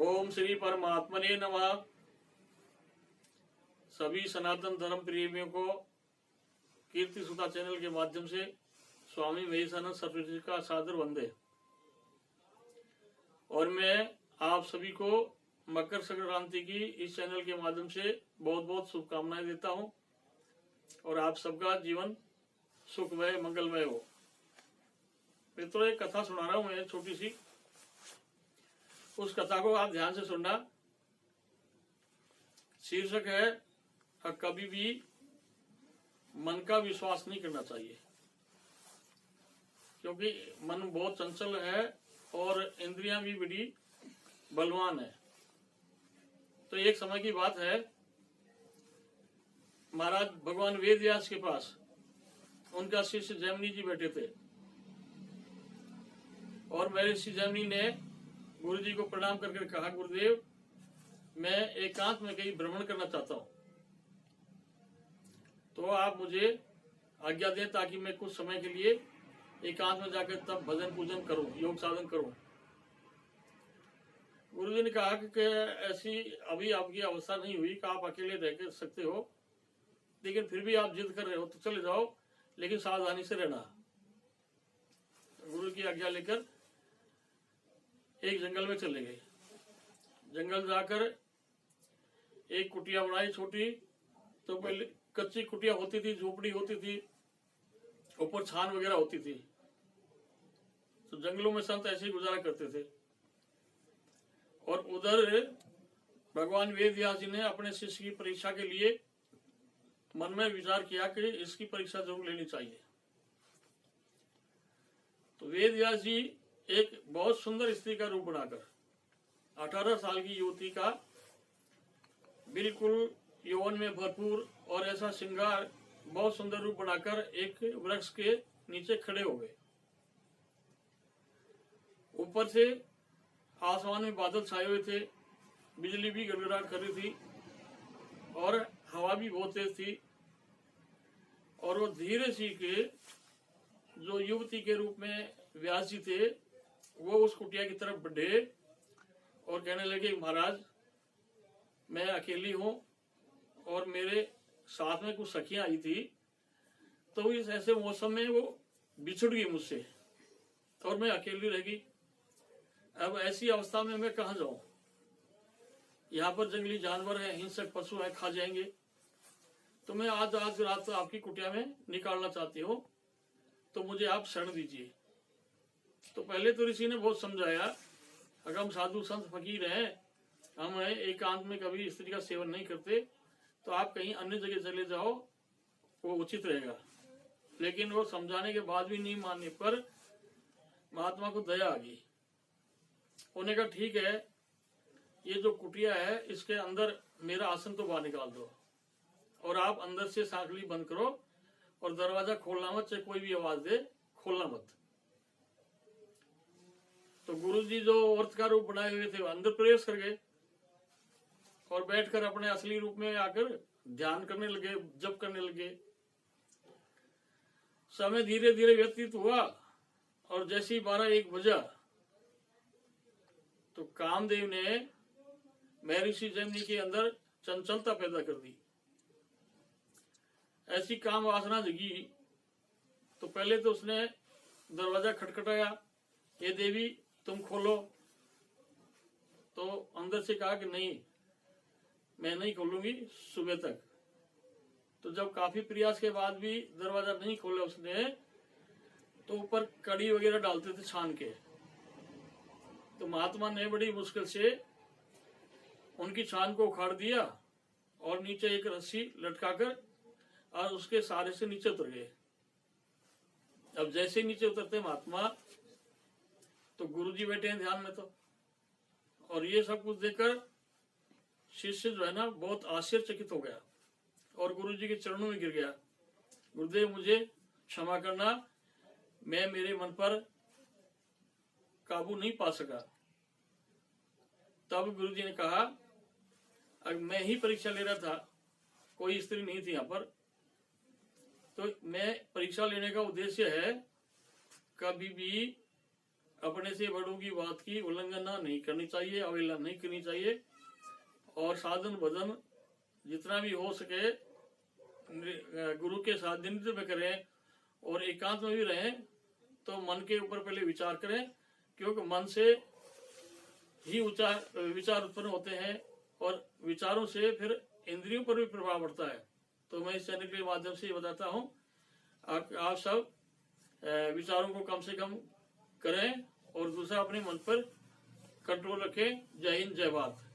ओम श्री परमात्मने नमः। सभी सनातन धर्म प्रेमियों को कीर्ति सुधा चैनल के माध्यम से स्वामी महेशानंद सरस्वती का सादर वंदे। और मैं आप सभी को मकर संक्रांति की इस चैनल के माध्यम से बहुत बहुत शुभकामनाएं देता हूं और आप सबका जीवन सुखमय मंगलमय हो। मित्रों, एक कथा सुना रहा हूं मैं, छोटी सी। उस कथा को आप ध्यान से सुनना। शीर्षक है कभी भी मन का विश्वास नहीं करना चाहिए, क्योंकि मन बहुत चंचल है और इंद्रियां भी बड़ी बलवान है। तो एक समय की बात है, महाराज भगवान वेद व्यास के पास उनका शिष्य जैमिनी जी बैठे थे और महर्षि जैमिनी ने गुरु जी को प्रणाम करके कहा, गुरुदेव, मैं एकांत में कहीं भ्रमण करना चाहता हूं, तो आप मुझे आज्ञा दें ताकि मैं कुछ समय के लिए एकांत में जाकर तब भजन पूजन करूं, योग साधन करूं। गुरु जी ने कहा कि ऐसी अभी आपकी अवस्था नहीं हुई कि आप अकेले रह सकते हो, लेकिन फिर भी आप जिद कर रहे हो तो चले जाओ, लेकिन सावधानी से रहना। गुरु की आज्ञा लेकर एक जंगल में चले गए। जंगल जाकर एक कुटिया बनाई छोटी। तो पहले कच्ची कुटिया होती थी, झोपड़ी होती थी, ऊपर छान वगैरह होती थी। तो जंगलों में संत ऐसे ही गुजारा करते थे। और उधर भगवान वेद व्यास जी ने अपने शिष्य की परीक्षा के लिए मन में विचार किया कि इसकी परीक्षा जरूर लेनी चाहिए। तो वेद व्यास जी एक बहुत सुंदर स्त्री का रूप बनाकर 18 साल की युवती का बिल्कुल यौवन में भरपूर और ऐसा श्रृंगार बहुत सुंदर रूप बनाकर एक वृक्ष के नीचे खड़े हो गए। ऊपर से आसमान में बादल छाए हुए थे, बिजली भी गड़गड़ाहट कर रही थी और हवा भी बहुत तेज थी। और वो धीरे सी के जो युवती के रूप में व्यास जी थे, वो उस कुटिया की तरफ बढ़े और कहने लगे, महाराज, मैं अकेली हूं और मेरे साथ में कुछ सखियां आई थी, तो इस ऐसे मौसम में वो बिछुड़ गई मुझसे और मैं अकेली रह गई। अब ऐसी अवस्था में मैं कहां जाऊं? यहाँ पर जंगली जानवर है, हिंसक पशु है, खा जाएंगे। तो मैं आज रात आपकी कुटिया में निकालना चाहती हूँ, तो मुझे आप शरण दीजिए। तो पहले तो ऋषि ने बहुत समझाया, अगर हम साधु संत फकीर हैं, हम एकांत में कभी स्त्री का सेवन नहीं करते, तो आप कहीं अन्य जगह चले जाओ, वो उचित रहेगा। लेकिन वो समझाने के बाद भी नहीं मानने पर महात्मा को दया आ गई। उन्होंने कहा, ठीक है, ये जो कुटिया है इसके अंदर मेरा आसन तो बाहर निकाल दो और आप अंदर से सांकली बंद करो और दरवाजा खोलना मत, चाहे कोई भी आवाज दे, खोलना मत। तो गुरु जी जो औरत का रूप बनाए हुए थे, अंदर प्रवेश कर गए और बैठकर अपने असली रूप में आकर ध्यान करने लगे, जप करने लगे। समय धीरे धीरे व्यतीत हुआ और जैसे ही 12-1 बजा तो कामदेव ने महर्षि जैमिनी के अंदर चंचलता पैदा कर दी। ऐसी काम वासना जगी। तो पहले तो उसने दरवाजा खटखटाया, ये देवी तुम खोलो। तो अंदर से कहा कि नहीं, मैं नहीं खोलूंगी सुबह तक। तो जब काफी प्रयास के बाद भी दरवाजा नहीं खोला उसने, तो ऊपर कड़ी वगैरह डालते थे छान के। तो महात्मा ने बड़ी मुश्किल से उनकी छान को उखाड़ दिया और नीचे एक रस्सी लटकाकर और उसके सहारे से नीचे उतर गए। अब जैसे ही नीचे उतरते महात्मा, तो गुरुजी बैठे हैं ध्यान में। तो और ये सब कुछ देखकर शिष्य जो है ना, बहुत आश्चर्यचकित हो गया और गुरुजी के चरणों में गिर गया। गुरुदेव, मुझे क्षमा करना, मैं मेरे मन पर काबू नहीं पा सका। तब गुरुजी ने कहा, अब मैं ही परीक्षा ले रहा था, कोई स्त्री नहीं थी यहाँ पर। तो मैं परीक्षा लेने का उद्देश्य है, कभी भी अपने से बड़ों की बात की उल्लंघना नहीं करनी चाहिए, अवहेलना नहीं करनी चाहिए। और साधन भजन जितना भी हो सके गुरु के साथ नित्य में करें और एकांत में भी रहें। तो मन के ऊपर पहले विचार करें, क्योंकि मन से ही विचार उत्पन्न होते हैं और विचारों से फिर इंद्रियों पर भी प्रभाव पड़ता है। तो मैं इस चैनल के माध्यम से ये बताता हूँ, आप सब विचारों को कम से कम करें और दूसरा अपने मन पर कंट्रोल रखें। जय हिंद, जय भारत।